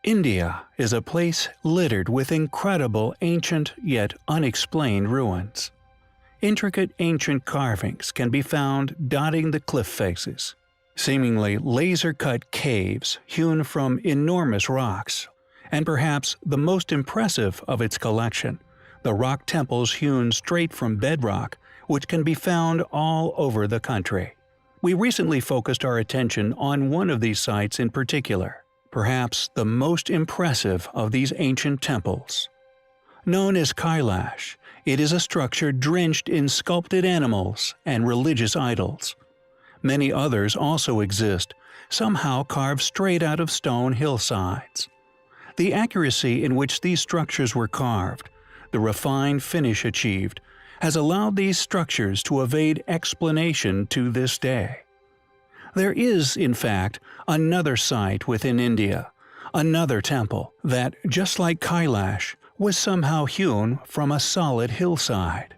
India is a place littered with incredible ancient yet unexplained ruins. Intricate ancient carvings can be found dotting the cliff faces. Seemingly laser-cut caves hewn from enormous rocks, and perhaps the most impressive of its collection, the rock temples hewn straight from bedrock, which can be found all over the country. We recently focused our attention on one of these sites in particular, perhaps the most impressive of these ancient temples. Known as Kailash, it is a structure drenched in sculpted animals and religious idols. Many others also exist, somehow carved straight out of stone hillsides. The accuracy in which these structures were carved, the refined finish achieved, has allowed these structures to evade explanation to this day. There is, in fact, another site within India, another temple, that, just like Kailash, was somehow hewn from a solid hillside.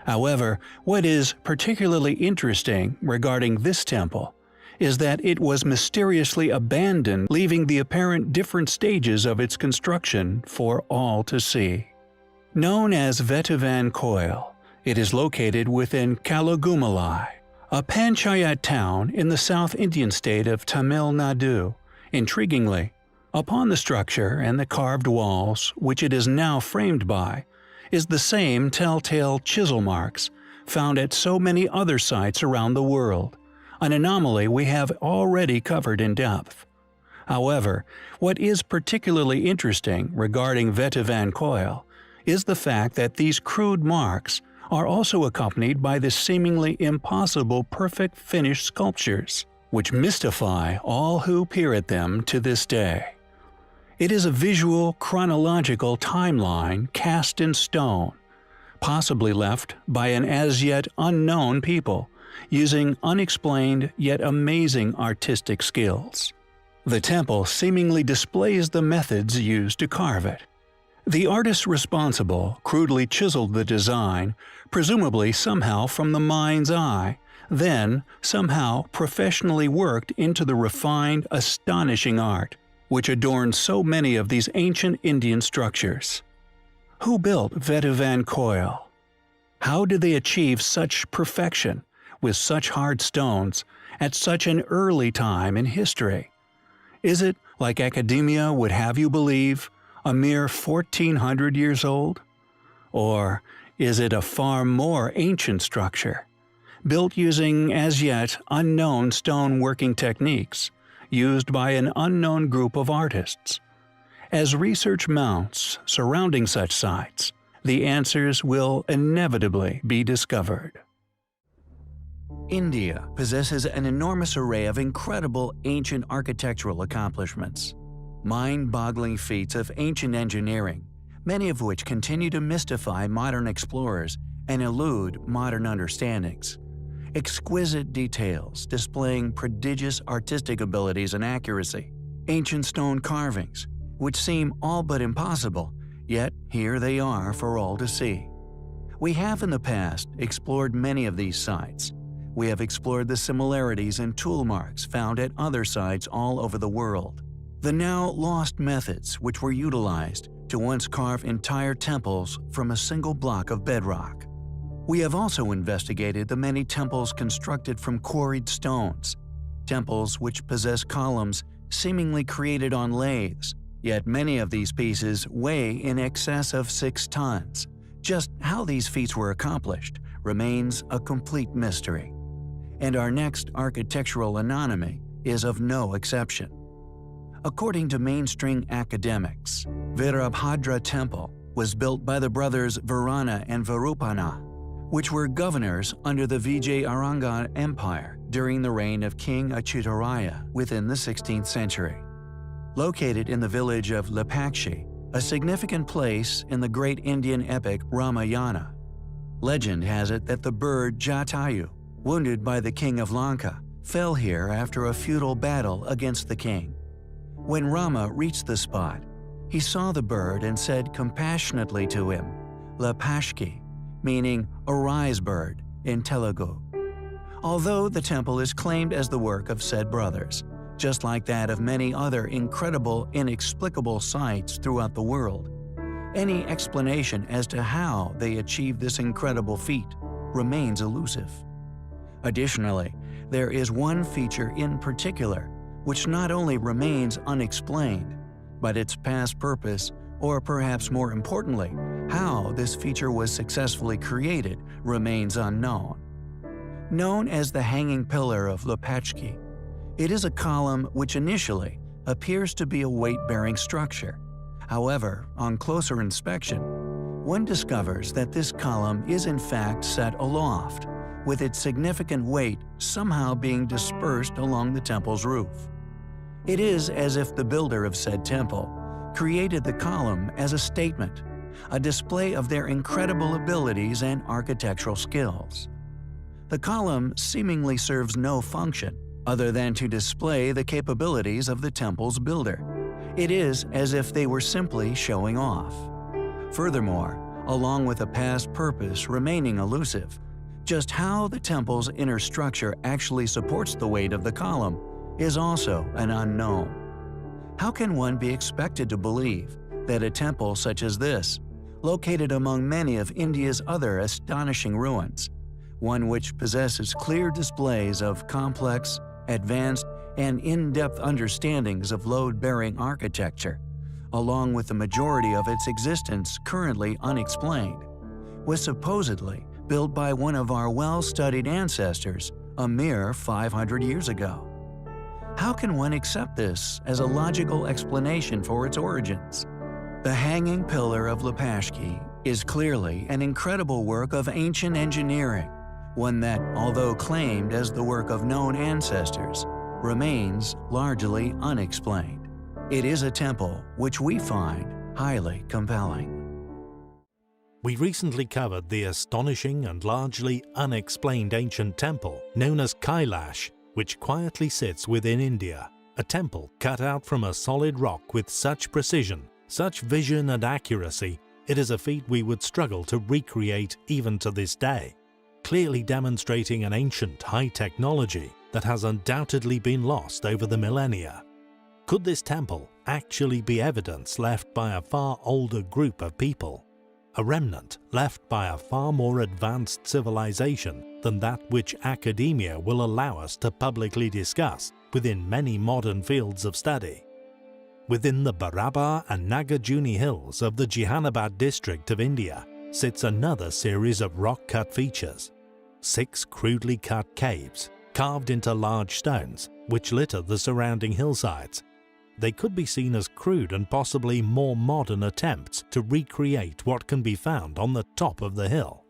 However, what is particularly interesting regarding this temple is that it was mysteriously abandoned, leaving the apparent different stages of its construction for all to see. Known as Vetivan Koil, it is located within Kalagumalai, a panchayat town in the South Indian state of Tamil Nadu. Intriguingly, upon the structure and the carved walls, which it is now framed by, is the same telltale chisel marks found at so many other sites around the world, an anomaly we have already covered in depth. However, what is particularly interesting regarding Vetivan Koil is the fact that these crude marks are also accompanied by the seemingly impossible perfect finished sculptures, which mystify all who peer at them to this day. It is a visual, chronological timeline cast in stone, possibly left by an as yet unknown people, using unexplained yet amazing artistic skills. The temple seemingly displays the methods used to carve it. The artist responsible crudely chiseled the design, presumably somehow from the mind's eye, then somehow professionally worked into the refined, astonishing art, which adorns so many of these ancient Indian structures. Who built Vetivan Koil? How did they achieve such perfection, with such hard stones, at such an early time in history? Is it, like academia would have you believe, a mere 1400 years old? Or is it a far more ancient structure, built using as yet unknown stone working techniques, used by an unknown group of artists? As research mounts surrounding such sites, the answers will inevitably be discovered. India possesses an enormous array of incredible ancient architectural accomplishments. Mind-boggling feats of ancient engineering, many of which continue to mystify modern explorers and elude modern understandings. Exquisite details displaying prodigious artistic abilities and accuracy. Ancient stone carvings, which seem all but impossible, yet here they are for all to see. We have in the past explored many of these sites. We have explored the similarities and tool marks found at other sites all over the world. The now lost methods which were utilized to once carve entire temples from a single block of bedrock. We have also investigated the many temples constructed from quarried stones, temples which possess columns seemingly created on lathes, yet many of these pieces weigh in excess of 6 tons. Just how these feats were accomplished remains a complete mystery. And our next architectural anomaly is of no exception. According to mainstream academics, Virabhadra Temple was built by the brothers Varana and Virupana, which were governors under the Vijayaranga Empire during the reign of King Achyutaraya within the 16th century. Located in the village of Lepakshi, a significant place in the great Indian epic Ramayana. Legend has it that the bird Jatayu, wounded by the king of Lanka, fell here after a futile battle against the king. When Rama reached the spot, he saw the bird and said compassionately to him, Lapashki, meaning "arise, bird" in Telugu. Although the temple is claimed as the work of said brothers, just like that of many other incredible, inexplicable sights throughout the world. Any explanation as to how they achieved this incredible feat remains elusive. Additionally, there is one feature in particular which not only remains unexplained, but its past purpose, or perhaps more importantly, how this feature was successfully created, remains unknown. Known as the hanging pillar of Lopachki, it is a column which initially appears to be a weight-bearing structure. However, on closer inspection, one discovers that this column is in fact set aloft, with its significant weight somehow being dispersed along the temple's roof. It is as if the builder of said temple created the column as a statement, a display of their incredible abilities and architectural skills. The column seemingly serves no function other than to display the capabilities of the temple's builder. It is as if they were simply showing off. Furthermore, along with a past purpose remaining elusive, just how the temple's inner structure actually supports the weight of the column is also an unknown. How can one be expected to believe that a temple such as this, located among many of India's other astonishing ruins, one which possesses clear displays of complex, advanced, and in-depth understandings of load-bearing architecture, along with the majority of its existence currently unexplained, was supposedly built by one of our well-studied ancestors a mere 500 years ago? How can one accept this as a logical explanation for its origins? The Hanging Pillar of Lopachki is clearly an incredible work of ancient engineering, one that, although claimed as the work of known ancestors, remains largely unexplained. It is a temple which we find highly compelling. We recently covered the astonishing and largely unexplained ancient temple known as Kailash, which quietly sits within India, a temple cut out from a solid rock with such precision, such vision and accuracy, it is a feat we would struggle to recreate even to this day, clearly demonstrating an ancient high technology that has undoubtedly been lost over the millennia. Could this temple actually be evidence left by a far older group of people? A remnant left by a far more advanced civilization than that which academia will allow us to publicly discuss within many modern fields of study. Within the Barabar and Nagarjuni hills of the Jehanabad district of India sits another series of rock-cut features. 6 crudely cut caves, carved into large stones, which litter the surrounding hillsides. They could be seen as crude and possibly more modern attempts to recreate what can be found on the top of the hill.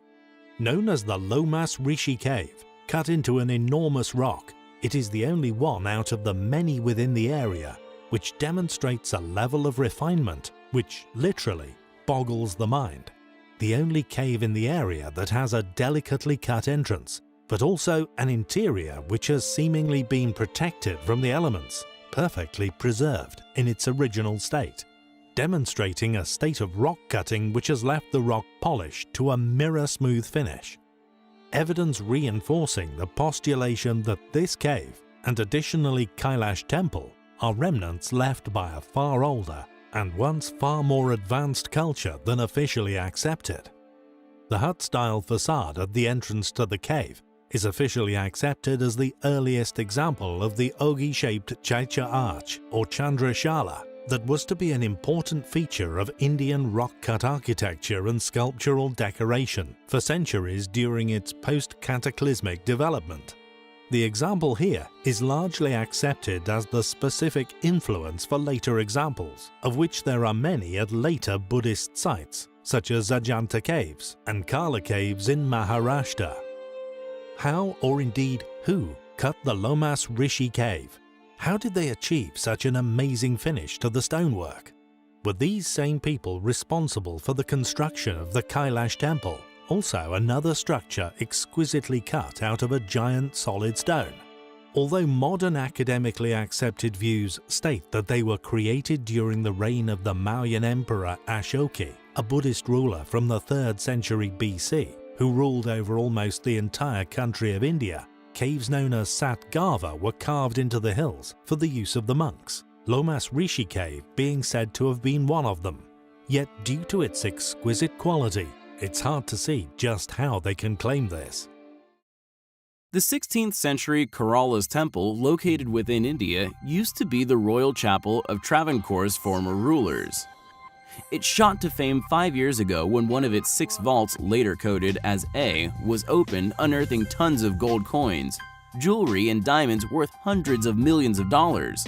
Known as the Lomas Rishi Cave, cut into an enormous rock, it is the only one out of the many within the area which demonstrates a level of refinement which literally boggles the mind. The only cave in the area that has a delicately cut entrance, but also an interior which has seemingly been protected from the elements, perfectly preserved in its original state, demonstrating a state of rock cutting which has left the rock polished to a mirror-smooth finish. Evidence reinforcing the postulation that this cave, and additionally Kailash Temple, are remnants left by a far older and once far more advanced culture than officially accepted. The hut-style facade at the entrance to the cave is officially accepted as the earliest example of the ogee-shaped Chaitya arch or Chandrashala that was to be an important feature of Indian rock-cut architecture and sculptural decoration for centuries during its post-cataclysmic development. The example here is largely accepted as the specific influence for later examples, of which there are many at later Buddhist sites, such as Ajanta Caves and Kala Caves in Maharashtra. How, or indeed who, cut the Lomas Rishi Cave? How did they achieve such an amazing finish to the stonework? Were these same people responsible for the construction of the Kailash Temple, also another structure exquisitely cut out of a giant solid stone? Although modern academically accepted views state that they were created during the reign of the Mauryan Emperor Ashoka, a Buddhist ruler from the 3rd century BC, who ruled over almost the entire country of India, caves known as Satgava were carved into the hills for the use of the monks, Lomas Rishi Cave being said to have been one of them. Yet due to its exquisite quality, it's hard to see just how they can claim this. The 16th century Kerala's temple, located within India, used to be the royal chapel of Travancore's former rulers. It shot to fame 5 years ago when one of its 6 vaults, later coded as A, was opened, unearthing tons of gold coins, jewelry, and diamonds worth hundreds of millions of dollars.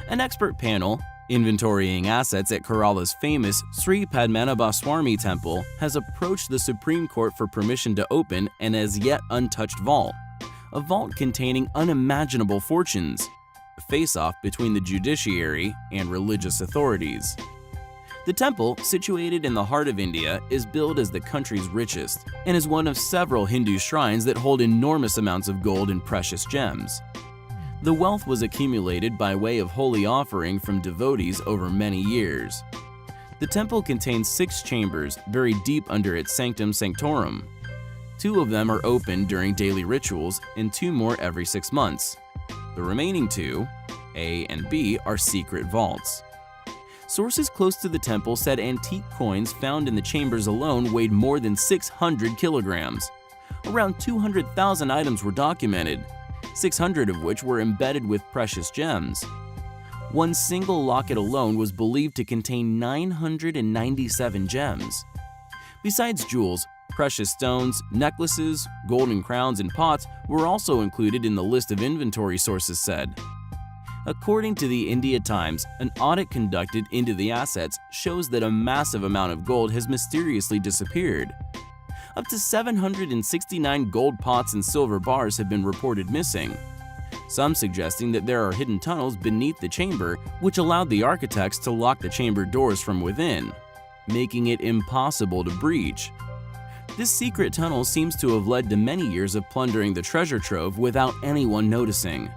An expert panel, inventorying assets at Kerala's famous Sri Padmanabhaswamy temple, has approached the Supreme Court for permission to open an as yet untouched vault, a vault containing unimaginable fortunes, a face-off between the judiciary and religious authorities. The temple, situated in the heart of India, is billed as the country's richest and is one of several Hindu shrines that hold enormous amounts of gold and precious gems. The wealth was accumulated by way of holy offering from devotees over many years. The temple contains 6 chambers buried deep under its sanctum sanctorum. 2 of them are open during daily rituals and 2 more every 6 months. The remaining 2, A and B, are secret vaults. Sources close to the temple said antique coins found in the chambers alone weighed more than 600 kilograms. Around 200,000 items were documented, 600 of which were embedded with precious gems. One single locket alone was believed to contain 997 gems. Besides jewels, precious stones, necklaces, golden crowns, and pots were also included in the list of inventory, sources said. According to the India Times, an audit conducted into the assets shows that a massive amount of gold has mysteriously disappeared. Up to 769 gold pots and silver bars have been reported missing, some suggesting that there are hidden tunnels beneath the chamber which allowed the architects to lock the chamber doors from within, making it impossible to breach. This secret tunnel seems to have led to many years of plundering the treasure trove without anyone noticing.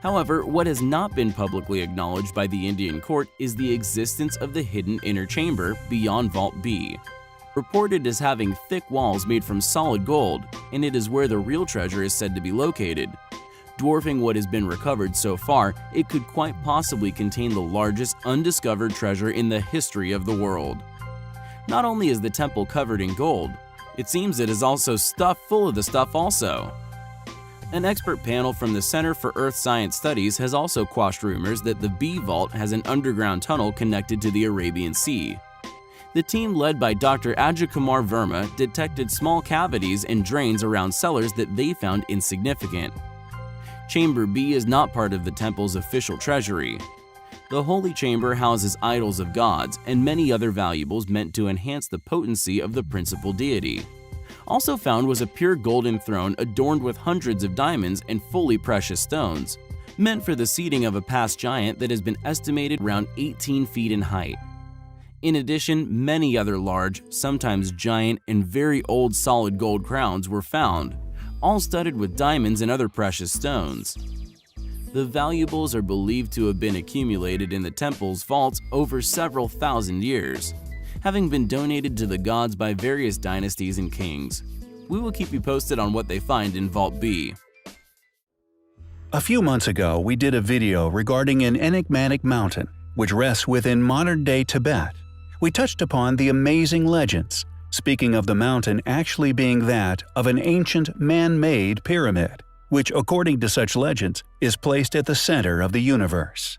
However, what has not been publicly acknowledged by the Indian court is the existence of the hidden inner chamber beyond Vault B. Reported as having thick walls made from solid gold, and it is where the real treasure is said to be located. Dwarfing what has been recovered so far, it could quite possibly contain the largest undiscovered treasure in the history of the world. Not only is the temple covered in gold, it seems it is also stuffed full of the stuff also. An expert panel from the Center for Earth Science Studies has also quashed rumors that the B Vault has an underground tunnel connected to the Arabian Sea. The team led by Dr. Ajay Kumar Verma detected small cavities and drains around cellars that they found insignificant. Chamber B is not part of the temple's official treasury. The holy chamber houses idols of gods and many other valuables meant to enhance the potency of the principal deity. Also found was a pure golden throne adorned with hundreds of diamonds and fully precious stones, meant for the seating of a past giant that has been estimated around 18 feet in height. In addition, many other large, sometimes giant, and very old solid gold crowns were found, all studded with diamonds and other precious stones. The valuables are believed to have been accumulated in the temple's vaults over several thousand years, having been donated to the gods by various dynasties and kings. We will keep you posted on what they find in Vault B. A few months ago, we did a video regarding an enigmatic mountain, which rests within modern-day Tibet. We touched upon the amazing legends, speaking of the mountain actually being that of an ancient man-made pyramid, which, according to such legends, is placed at the center of the universe.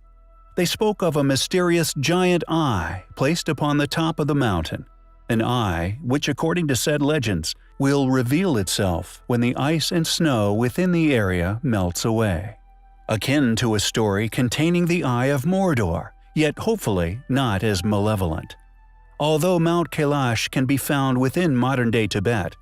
They spoke of a mysterious giant eye placed upon the top of the mountain, an eye which, according to said legends, will reveal itself when the ice and snow within the area melts away. Akin to a story containing the Eye of Mordor, yet hopefully not as malevolent. Although Mount Kailash can be found within modern-day Tibet,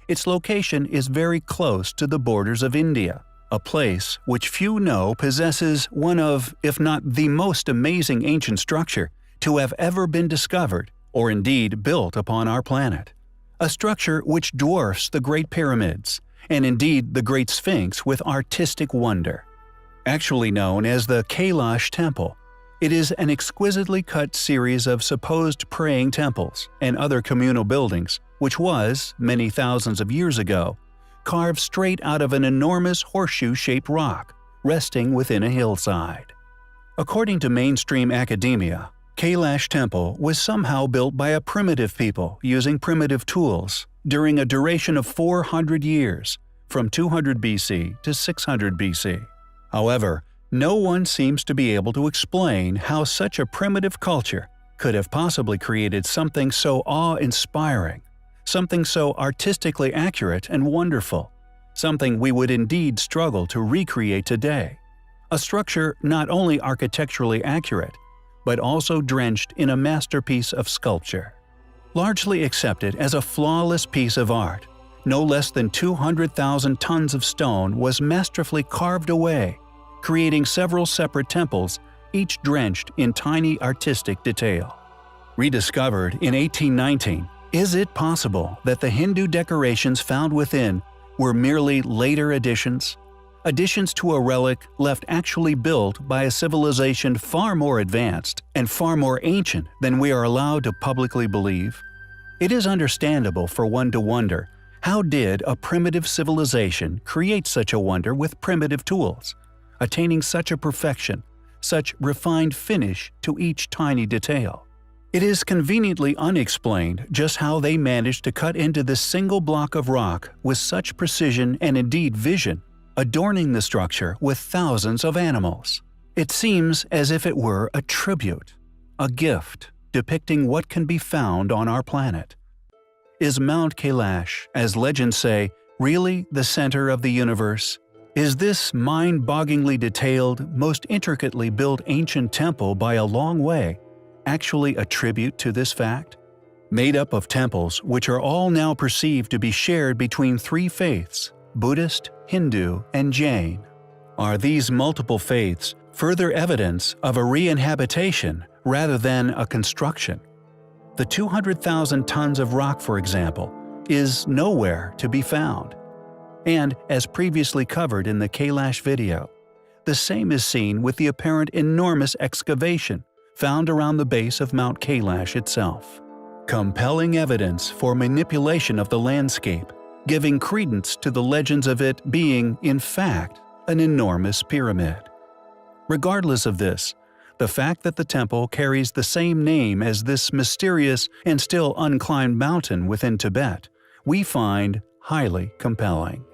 its location is very close to the borders of India, a place which few know possesses one of, if not the most amazing ancient structure to have ever been discovered or indeed built upon our planet. A structure which dwarfs the Great Pyramids, and indeed the Great Sphinx with artistic wonder. Actually known as the Kailash Temple, it is an exquisitely cut series of supposed praying temples and other communal buildings which was, many thousands of years ago, carved straight out of an enormous horseshoe-shaped rock, resting within a hillside. According to mainstream academia, Kailash Temple was somehow built by a primitive people using primitive tools during a duration of 400 years, from 200 BC to 600 BC. However, no one seems to be able to explain how such a primitive culture could have possibly created something so awe-inspiring, something so artistically accurate and wonderful, something we would indeed struggle to recreate today. A structure not only architecturally accurate, but also drenched in a masterpiece of sculpture. Largely accepted as a flawless piece of art, no less than 200,000 tons of stone was masterfully carved away, creating several separate temples, each drenched in tiny artistic detail. Rediscovered in 1819, is it possible that the Hindu decorations found within were merely later additions? Additions to a relic left actually built by a civilization far more advanced and far more ancient than we are allowed to publicly believe? It is understandable for one to wonder, how did a primitive civilization create such a wonder with primitive tools, attaining such a perfection, such refined finish to each tiny detail? It is conveniently unexplained just how they managed to cut into this single block of rock with such precision and indeed vision, adorning the structure with thousands of animals. It seems as if it were a tribute, a gift, depicting what can be found on our planet. Is Mount Kailash, as legends say, really the center of the universe? Is this mind-bogglingly detailed, most intricately built ancient temple by a long way actually a tribute to this fact? Made up of temples which are all now perceived to be shared between three faiths, Buddhist, Hindu, and Jain. Are these multiple faiths further evidence of a re-inhabitation rather than a construction? The 200,000 tons of rock, for example, is nowhere to be found. And, as previously covered in the Kailash video, the same is seen with the apparent enormous excavation found around the base of Mount Kailash itself. Compelling evidence for manipulation of the landscape, giving credence to the legends of it being, in fact, an enormous pyramid. Regardless of this, the fact that the temple carries the same name as this mysterious and still unclimbed mountain within Tibet, we find highly compelling.